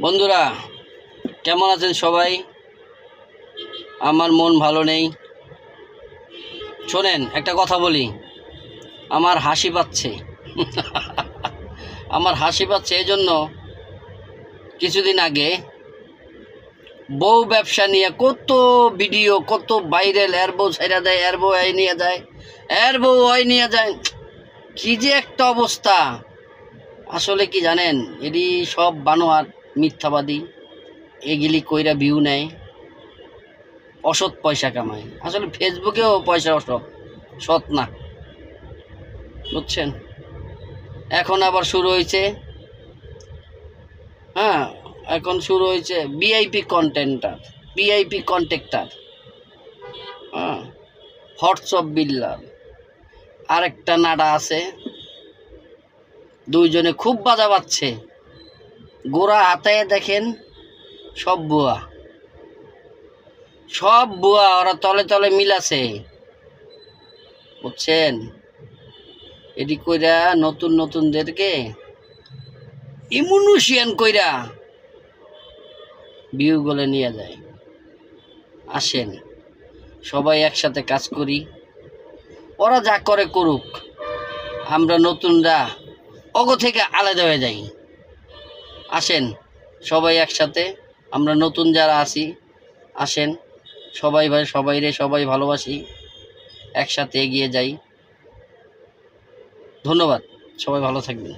বন্ধুরা কেমন আছেন সবাই? আমার মন ভালো নেই। শোনেন, একটা কথা বলি, আমার হাসি পাচ্ছে। আমার হাসি পাচ্ছে এই জন্য, কিছুদিন আগে বউ ব্যবসা নিয়ে কত ভিডিও, কত ভাইরাল, এর বউ ছেড়া দেয়, এর বউ এই নিয়ে যায়, এর বউ ওই নিয়ে যায়, কি যে একটা অবস্থা। আসলে কি জানেন, এটি সব বানোয়ার, মিথ্যাবাদী, এগুলি কইরা ভিউ নেয়, অসৎ পয়সা কামায়। আসলে ফেসবুকেও পয়সা অসৎ, সৎ না, বুঝছেন? এখন আবার শুরু হয়েছে, হ্যাঁ, এখন শুরু হয়েছে ভিআইপি কন্টেন্টার, ভিআইপি কন্ট্রাক্টর, হ্যাঁ, হোয়াটসঅ্যাপ বিল্লার। আরেকটা নাডা আছে, দুইজনে খুব বাজা বাজছে, গোড়া হাতায় দেখেন, সব বুয়া, সব বুয়া, ওরা তলে তলে মিলাছে, বুঝছেন? এটি কইরা নতুন নতুনদেরকে ইমোশন কইরা ভিউ গুলো নিয়ে যায়। আসেন সবাই একসাথে কাজ করি, ওরা যা করে করুক, আমরা নতুনরা অগো থেকে আলাদা হয়ে যাই। আসেন সবাই একসাথে, আমরা নতুন যারা আছি আসেন, সবাই ভাই সবাই ভালোবাসি, একসাথে এগিয়ে যাই। ধন্যবাদ, সবাই ভালো থাকবেন।